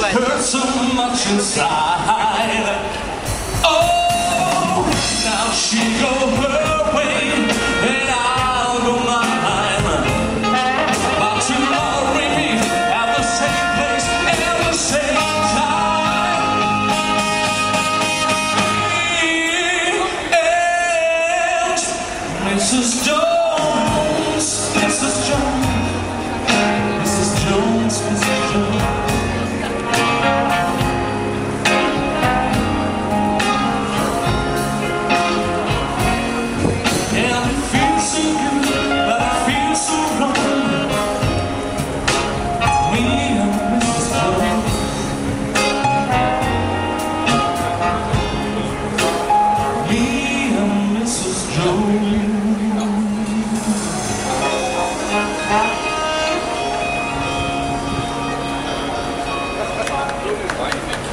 hurt so much inside. Oh, now she go her way and I'll go mine. But tomorrow we meet at the same place at the same time. And Mrs. Jones, Mrs. Jones, Mrs. Jones, Mrs. Jones. Fine.